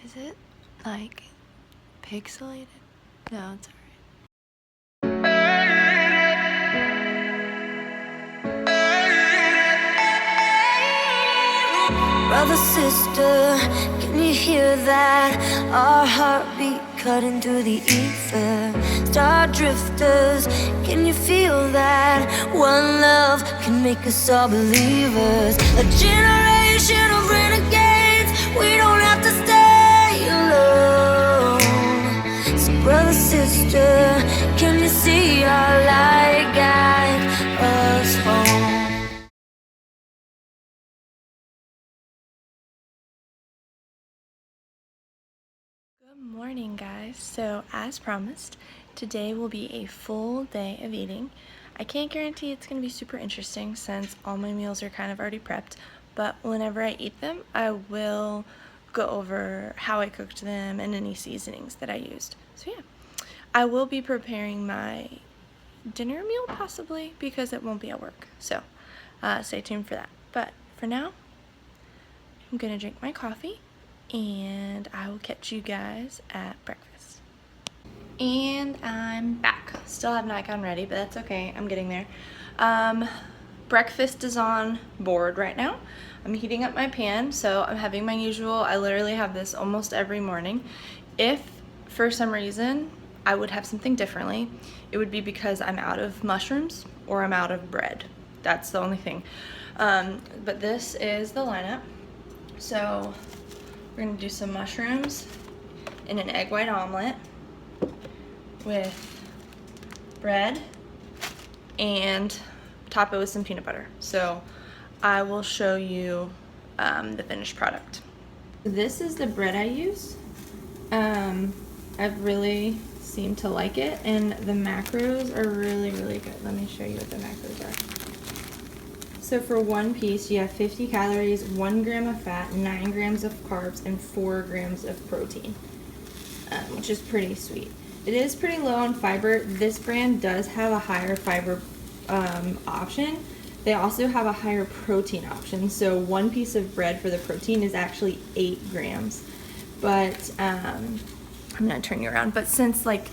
Is it like pixelated? No, it's alright. Brother, sister, can you hear that? Our heartbeat cutting through the ether. Star drifters, can you feel that? One love can make us all believers. A generation of renegades, we don't have to stay alone. So brother, sister, can you see our light guide us home? Good morning, guys. So as promised, today will be a full day of eating. I can't guarantee it's going to be super interesting since all my meals are kind of already prepped, but whenever I eat them, I will go over how I cooked them and any seasonings that I used. So yeah, I will be preparing my dinner meal possibly because it won't be at work. So stay tuned for that. But for now, I'm going to drink my coffee and I will catch you guys at breakfast. And I'm back. Still have not gotten ready, but that's okay. I'm getting there. Breakfast is on board right now. I'm heating up my pan, so I'm having my usual. I literally have this almost every morning. If for some reason I would have something differently, it would be because I'm out of mushrooms or I'm out of bread. That's the only thing. But this is the lineup. So we're gonna do some mushrooms in an egg white omelet with bread and top it with some peanut butter. So I will show you the finished product. This is the bread I use. I've really seemed to like it, and the macros are really, really good. Let me show you what the macros are. So for one piece, you have 50 calories, 1 gram of fat, 9 grams of carbs, and 4 grams of protein, which is pretty sweet. It is pretty low on fiber. This brand does have a higher fiber option. They also have a higher protein option. So one piece of bread for the protein is actually 8 grams. But I'm gonna turn you around. But since like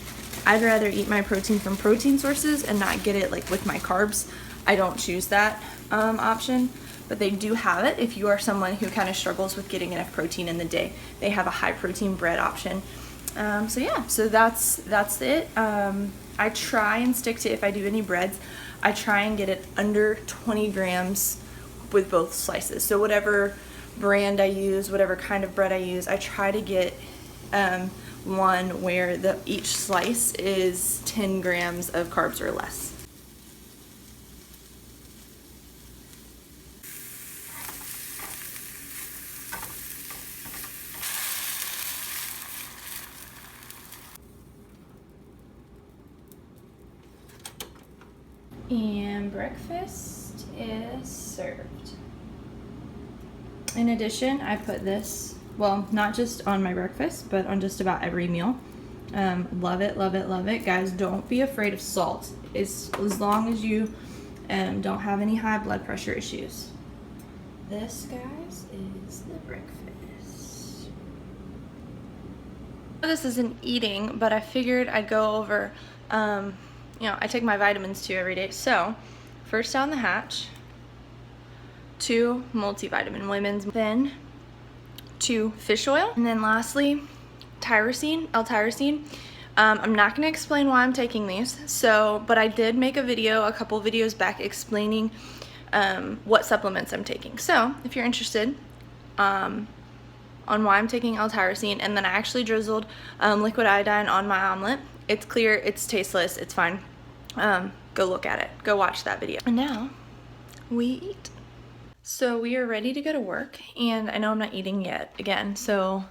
I'd rather eat my protein from protein sources and not get it like with my carbs, I don't choose that option. But they do have it if you are someone who kind of struggles with getting enough protein in the day. They have a high protein bread option. So yeah, so that's it. I try and stick to, if I do any breads, I try and get it under 20 grams with both slices. So whatever brand I use, whatever kind of bread I use, I try to get one where each slice is 10 grams of carbs or less. And breakfast is served. In addition, I put this, well, not just on my breakfast, but on just about every meal. Love it, love it, love it. Guys, don't be afraid of salt. As long as you don't have any high blood pressure issues. This, guys, is the breakfast. This isn't eating, but I figured I'd go over, you know, I take my vitamins too every day. So, first down the hatch, 2 multivitamin women's, then 2 fish oil, and then lastly, tyrosine, L-tyrosine. I'm not going to explain why I'm taking these, but I did make a video a couple videos back explaining what supplements I'm taking. So, if you're interested on why I'm taking L-tyrosine, and then I actually drizzled liquid iodine on my omelet. It's clear, it's tasteless, it's fine. Go look at it. Go watch that video. And now, we eat. So we are ready to go to work, and I know I'm not eating yet again, so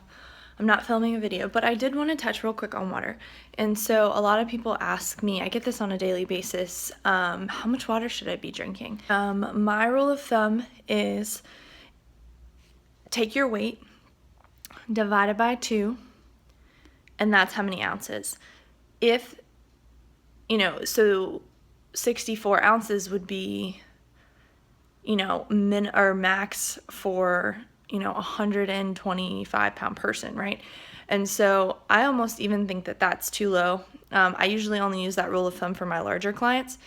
I'm not filming a video, but I did want to touch real quick on water. And so a lot of people ask me, I get this on a daily basis, how much water should I be drinking? My rule of thumb is take your weight, divide it by 2, and that's how many ounces. If, you know, so 64 ounces would be, you know, max for, 125-pound person, right? And so I almost even think that that's too low. I usually only use that rule of thumb for my larger clients.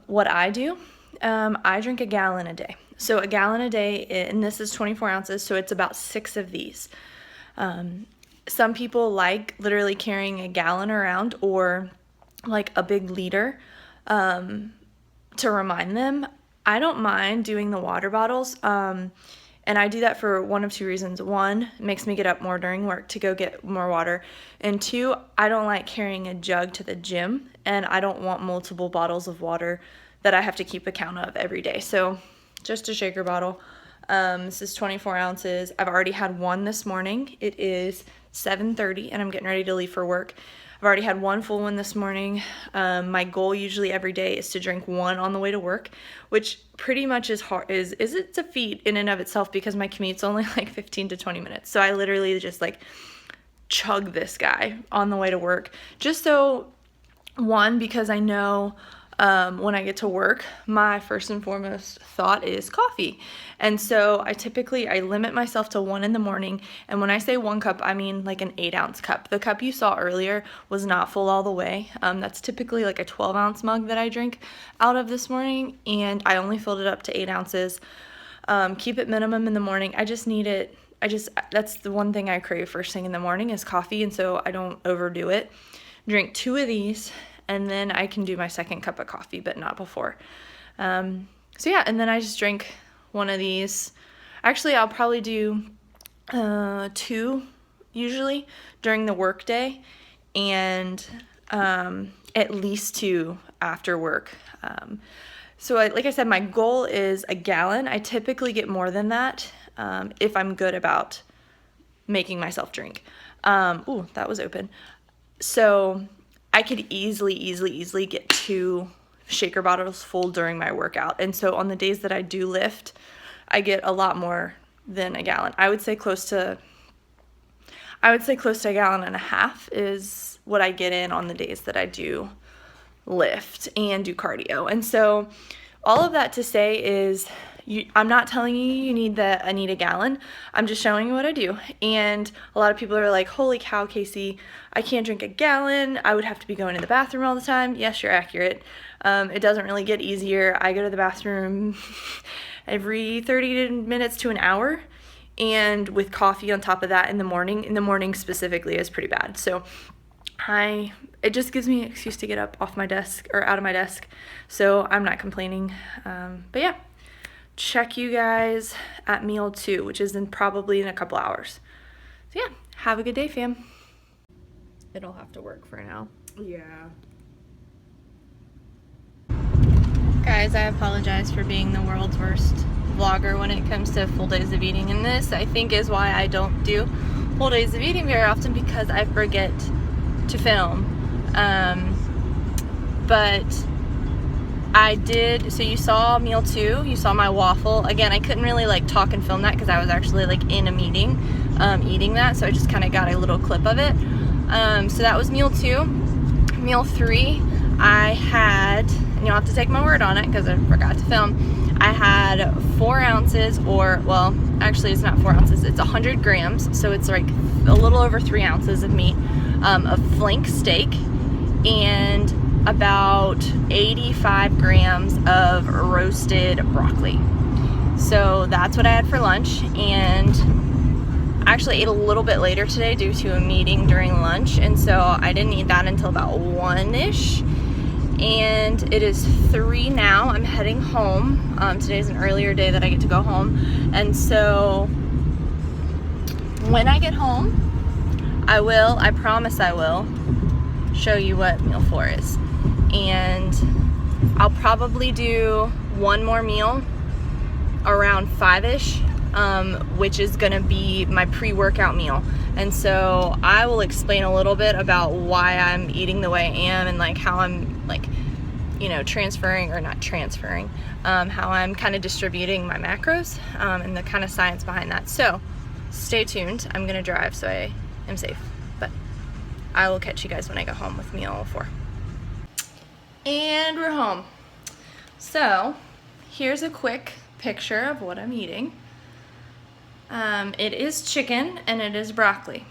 What I do, I drink a gallon a day. So a gallon a day, and this is 24 ounces, so it's about 6 of these. Some people like literally carrying a gallon around, or like a big liter, to remind them. I don't mind doing the water bottles. And I do that for one of two reasons. One, it makes me get up more during work to go get more water. And two, I don't like carrying a jug to the gym, and I don't want multiple bottles of water that I have to keep account of every day. So just a shaker bottle. This is 24 ounces. I've already had one this morning. It is 7:30 and I'm getting ready to leave for work. I've already had one full one this morning. My goal usually every day is to drink one on the way to work, which pretty much is hard. It's a feat in and of itself because my commute's only like 15 to 20 minutes. So I literally just like chug this guy on the way to work. Just so, one, because I know when I get to work, my first and foremost thought is coffee. And so I limit myself to one in the morning. And when I say 1 cup, I mean like an 8-ounce cup. The cup you saw earlier was not full all the way. That's typically like a 12-ounce mug that I drink out of this morning. And I only filled it up to 8 ounces. Keep it minimum in the morning. I just need it. That's the one thing I crave first thing in the morning is coffee. And so I don't overdo it. Drink 2 of these, and then I can do my second cup of coffee, but not before. So yeah, and then I just drink one of these. Actually, I'll probably do 2 usually during the work day, and at least 2 after work. So like I said, my goal is a gallon. I typically get more than that if I'm good about making myself drink. Ooh, that was open. So I could easily get 2 shaker bottles full during my workout. And so on the days that I do lift, I get a lot more than a gallon. I would say close to a gallon and a half is what I get in on the days that I do lift and do cardio. And so all of that to say is I'm not telling you need a gallon. I'm just showing you what I do. And a lot of people are like, holy cow, Casey, I can't drink a gallon. I would have to be going to the bathroom all the time. Yes, you're accurate. It doesn't really get easier. I go to the bathroom every 30 minutes to an hour. And with coffee on top of that in the morning specifically is pretty bad. So it just gives me an excuse to get up off my desk or out of my desk. So I'm not complaining. But yeah. Check you guys at meal 2, which is probably in a couple hours. So yeah, have a good day, fam. It'll have to work for now. Yeah. Guys, I apologize for being the world's worst vlogger when it comes to full days of eating. And this, I think, is why I don't do full days of eating very often, because I forget to film. But I did, so you saw meal 2, you saw my waffle. Again, I couldn't really like talk and film that because I was actually like in a meeting eating that, so I just kind of got a little clip of it. So that was meal 2. Meal 3, I had, and you'll have to take my word on it because I forgot to film, I had 4 ounces, or, well, actually it's not 4 ounces, it's 100 grams, so it's like a little over 3 ounces of meat, of flank steak, and about 85 grams of roasted broccoli. So that's what I had for lunch, and I actually ate a little bit later today due to a meeting during lunch, and so I didn't eat that until about 1-ish. And it is 3 now. I'm heading home. Today's an earlier day that I get to go home, and so when I get home, I promise I will show you what meal 4 is. And I'll probably do one more meal around 5-ish, which is gonna be my pre-workout meal. And so I will explain a little bit about why I'm eating the way I am, and like how I'm like, transferring, or not transferring, how I'm kind of distributing my macros, and the kind of science behind that. So stay tuned. I'm gonna drive, so I am safe, but I will catch you guys when I go home with meal 4. And we're home. So here's a quick picture of what I'm eating. It is chicken and it is broccoli.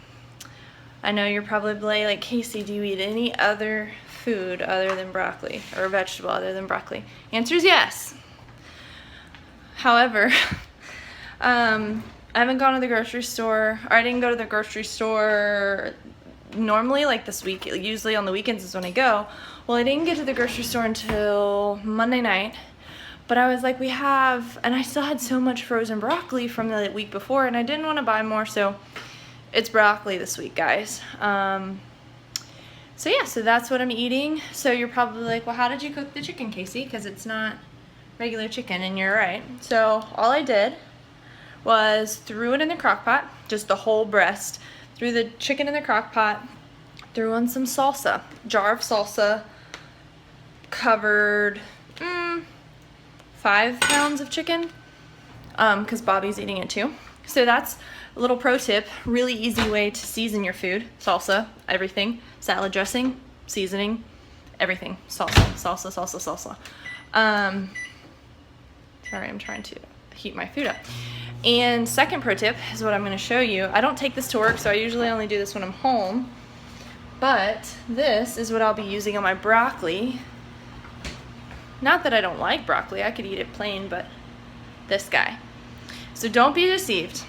I know you're probably like, Casey, do you eat any other food other than broccoli, or vegetable other than broccoli? Answer is yes. However, I haven't gone to the grocery store, or I didn't go to the grocery store normally, like this week. Usually on the weekends is when I go. Well, I didn't get to the grocery store until Monday night, but I was like, and I still had so much frozen broccoli from the week before, and I didn't want to buy more, so it's broccoli this week, guys. So yeah, so that's what I'm eating. So you're probably like, well, how did you cook the chicken, Casey? Because it's not regular chicken, and you're right. So all I did was threw it in the crock pot, just the whole breast, threw the chicken in the crock pot, threw on some salsa, jar of salsa, covered 5 pounds of chicken, because Bobby's eating it too. So that's a little pro tip, really easy way to season your food. Salsa, everything, salad dressing, seasoning, everything, salsa, salsa, salsa, salsa. Sorry, I'm trying to heat my food up. And second pro tip is what I'm going to show you. I don't take this to work, so I usually only do this when I'm home. But this is what I'll be using on my broccoli. Not that I don't like broccoli, I could eat it plain, but this guy. So don't be deceived.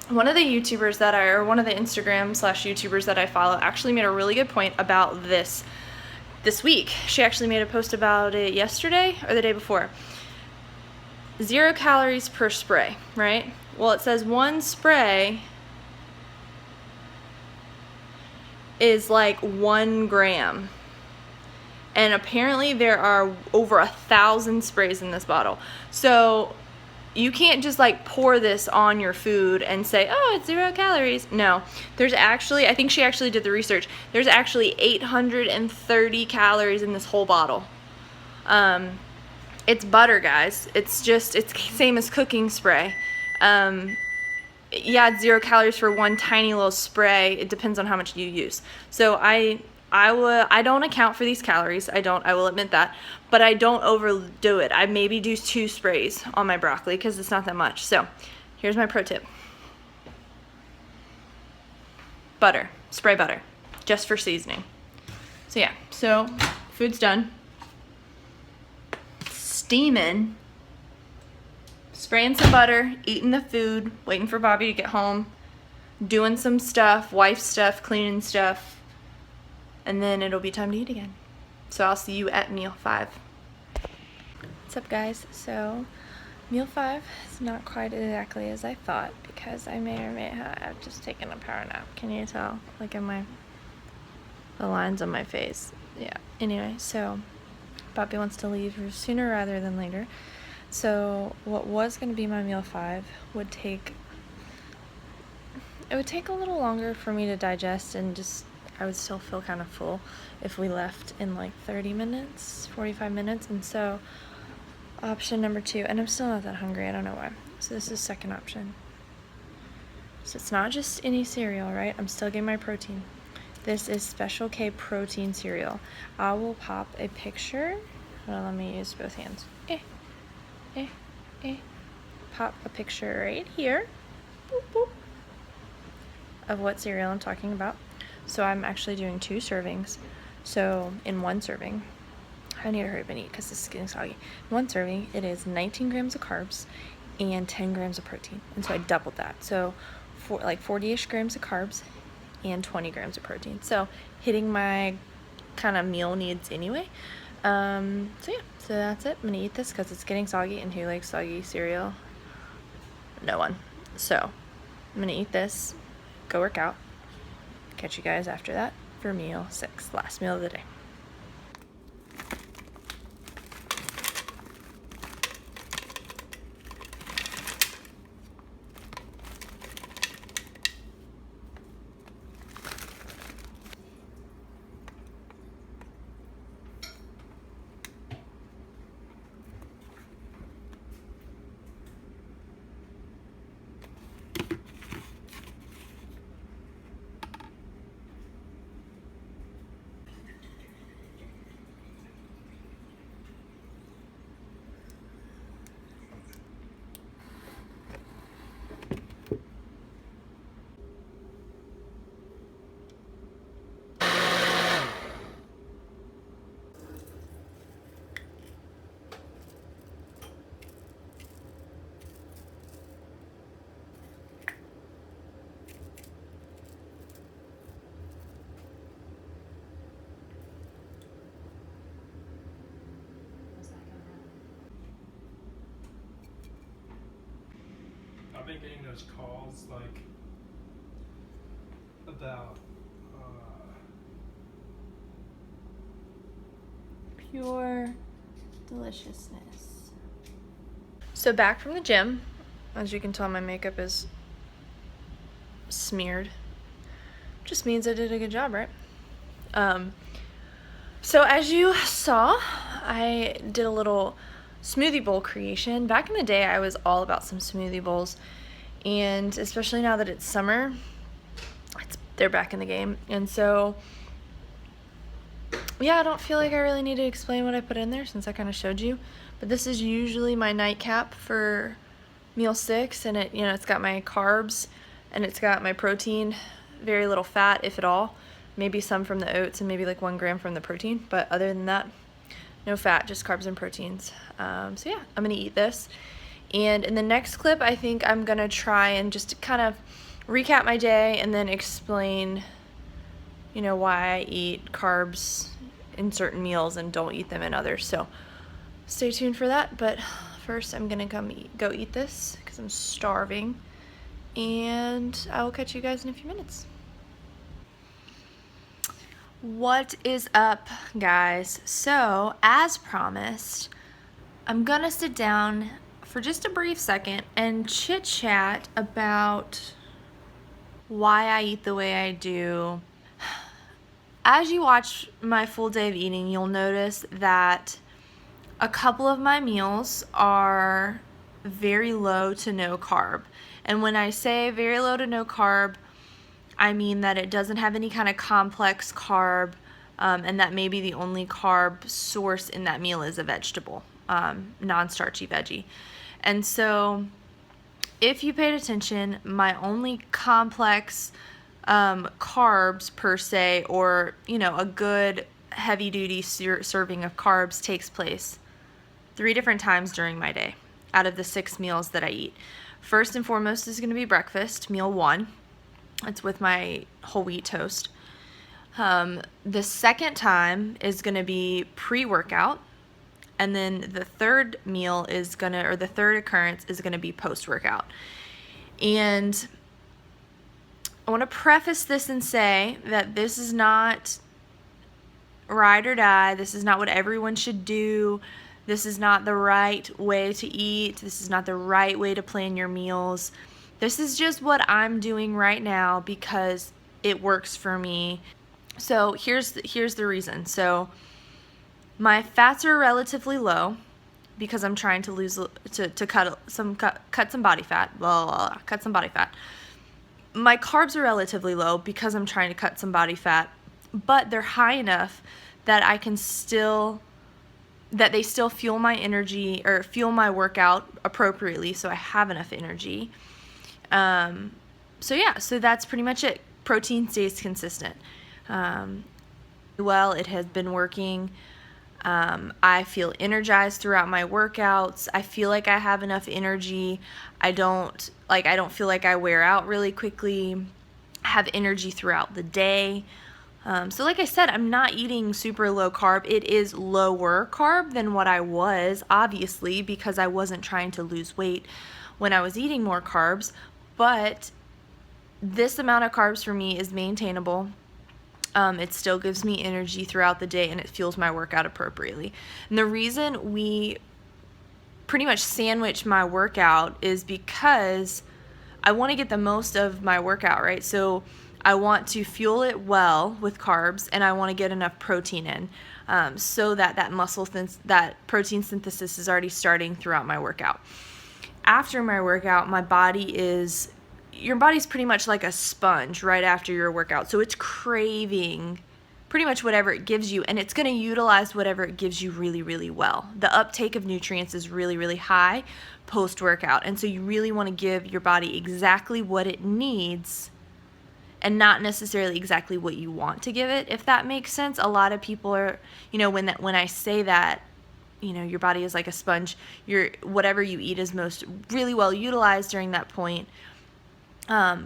One of the YouTubers that one of the Instagram/YouTubers that I follow actually made a really good point about this week. She actually made a post about it yesterday or the day before. 0 calories per spray, right? Well, it says 1 spray is like 1 gram. And apparently there are over 1,000 sprays in this bottle. So you can't just like pour this on your food and say, oh, it's 0 calories. No, there's actually, I think she actually did the research. There's actually 830 calories in this whole bottle. It's butter, guys. It's same as cooking spray. Yeah, it's 0 calories for 1 tiny little spray. It depends on how much you use. So I don't account for these calories. I will admit that, but I don't overdo it. I maybe do 2 sprays on my broccoli because it's not that much. So here's my pro tip. Butter, spray butter, just for seasoning. So yeah, so food's done. Steaming, spraying some butter, eating the food, waiting for Bobby to get home, doing some stuff, wife stuff, cleaning stuff, and then it'll be time to eat again. So I'll see you at meal 5. What's up, guys? So meal 5 is not quite exactly as I thought because I may or may have just taken a power nap. Can you tell? Like in the lines on my face. Yeah. Anyway, so Bobby wants to leave sooner rather than later. So what was going to be my meal 5 would take a little longer for me to digest, and I would still feel kind of full if we left in like 30 minutes, 45 minutes. And so option number 2, and I'm still not that hungry, I don't know why. So this is second option. So it's not just any cereal, right? I'm still getting my protein. This is Special K protein cereal. I will pop a picture. Well, let me use both hands. Pop a picture right here. Boop, boop. Of what cereal I'm talking about. So I'm actually doing 2 servings. So in 1 serving, I need to hurry up and eat because this is getting soggy. In 1 serving, it is 19 grams of carbs and 10 grams of protein. And so I doubled that. So for like 40-ish grams of carbs and 20 grams of protein. So hitting my kind of meal needs anyway. So yeah, so that's it. I'm gonna eat this because it's getting soggy, and who likes soggy cereal? No one. So I'm gonna eat this, go work out, catch you guys after that for meal 6, last meal of the day. I've been getting those calls like about pure deliciousness. So back from the gym. As you can tell, my makeup is smeared. Just means I did a good job, right? So as you saw, I did a little smoothie bowl creation. Back in the day, I was all about some smoothie bowls, and especially now that it's summer, they're back in the game. And so, yeah, I don't feel like I really need to explain what I put in there since I kind of showed you. But this is usually my nightcap for meal 6, and it's got my carbs and it's got my protein, very little fat, if at all. Maybe some from the oats and maybe like 1 gram from the protein, but other than that, no fat, just carbs and proteins. So yeah, I'm gonna eat this. And in the next clip, I think I'm gonna try and just kind of recap my day and then explain, why I eat carbs in certain meals and don't eat them in others. So stay tuned for that. But first, I'm gonna go eat this because I'm starving, and I will catch you guys in a few minutes. What is up, guys? So, as promised, I'm gonna sit down for just a brief second and chit chat about why I eat the way I do. As you watch my full day of eating, you'll notice that a couple of my meals are very low to no carb. And when I say very low to no carb, I mean that it doesn't have any kind of complex carb, and that maybe the only carb source in that meal is a vegetable, non-starchy veggie. And so if you paid attention, my only complex carbs per se, or a good heavy-duty serving of carbs takes place 3 different times during my day out of the 6 meals that I eat. First and foremost is going to be breakfast, meal 1. It's with my whole wheat toast. The second time is going to be pre-workout, and then the third the third occurrence is going to be post-workout. And I want to preface this and say that this is not ride or die. This is not what everyone should do. This is not the right way to eat. This is not the right way to plan your meals. This is just what I'm doing right now because it works for me. So here's the reason. So my fats are relatively low because I'm trying to cut some body fat. Cut some body fat. My carbs are relatively low because I'm trying to cut some body fat, but they're high enough that they still fuel my energy or fuel my workout appropriately, so I have enough energy. So that's pretty much it. Protein stays consistent. Well, it has been working. I feel energized throughout my workouts. I feel like I have enough energy. I don't feel like I wear out really quickly. I have energy throughout the day. So like I said, I'm not eating super low carb. It is lower carb than what I was, obviously, because I wasn't trying to lose weight when I was eating more carbs. But this amount of carbs for me is maintainable. It still gives me energy throughout the day, and it fuels my workout appropriately. And the reason we pretty much sandwich my workout is because I want to get the most of my workout, right? So I want to fuel it well with carbs, and I want to get enough protein in, so that that protein synthesis is already starting throughout my workout. After my workout, your body's pretty much like a sponge right after your workout. So it's craving pretty much whatever it gives you, and it's going to utilize whatever it gives you really, really well. The uptake of nutrients is really, really high post-workout, and so you really want to give your body exactly what it needs and not necessarily exactly what you want to give it, if that makes sense. A lot of people are, when I say that, your body is like a sponge, whatever you eat is most really well utilized during that point,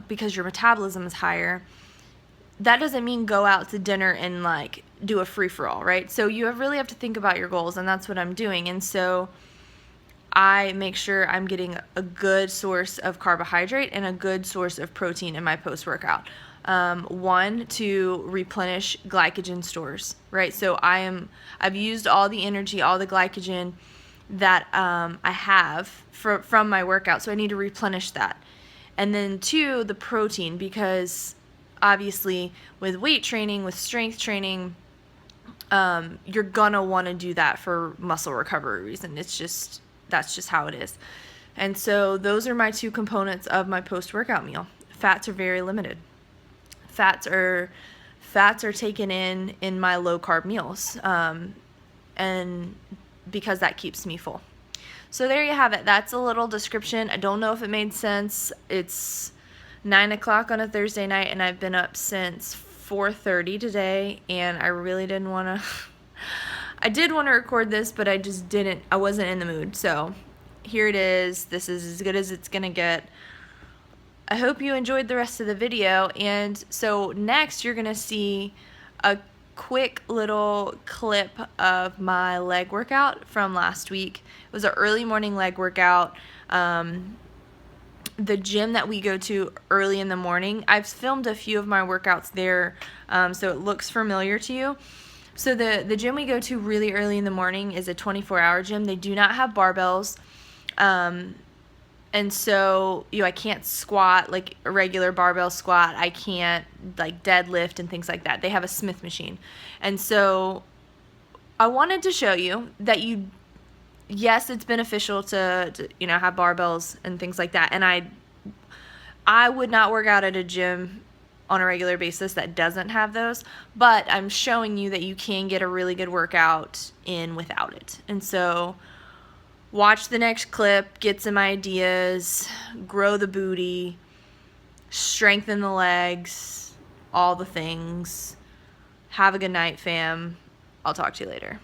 because your metabolism is higher. That doesn't mean go out to dinner and do a free-for-all, right? So you really have to think about your goals, and that's what I'm doing. And so I make sure I'm getting a good source of carbohydrate and a good source of protein in my post-workout. One, to replenish glycogen stores, right? So I've used all the energy, all the glycogen that I have from my workout, so I need to replenish that. And then two, the protein, because obviously with weight training, with strength training, you're gonna want to do that for muscle recovery reason. That's just how it is. And so those are my two components of my post-workout meal. Fats are very limited. Fats are taken in my low carb meals, and because that keeps me full. So there you have it. That's a little description. I don't know if it made sense. It's 9 o'clock on a Thursday night, and I've been up since 4:30 today, and I really didn't want to I did want to record this, but I just didn't. I wasn't in the mood. So here it is. This is as good as it's gonna get. I hope you enjoyed the rest of the video, and so next you're gonna see a quick little clip of my leg workout from last week. It was an early morning leg workout. The gym that we go to early in the morning, I've filmed a few of my workouts there, so it looks familiar to you. So the gym we go to really early in the morning is a 24-hour gym. They do not have barbells, and so I can't squat like a regular barbell squat. I can't like deadlift and things like that. They have a Smith machine. And so I wanted to show you that yes, it's beneficial to have barbells and things like that. And I would not work out at a gym on a regular basis that doesn't have those, but I'm showing you that you can get a really good workout in without it. And so watch the next clip, get some ideas, grow the booty, strengthen the legs, all the things. Have a good night, fam. I'll talk to you later.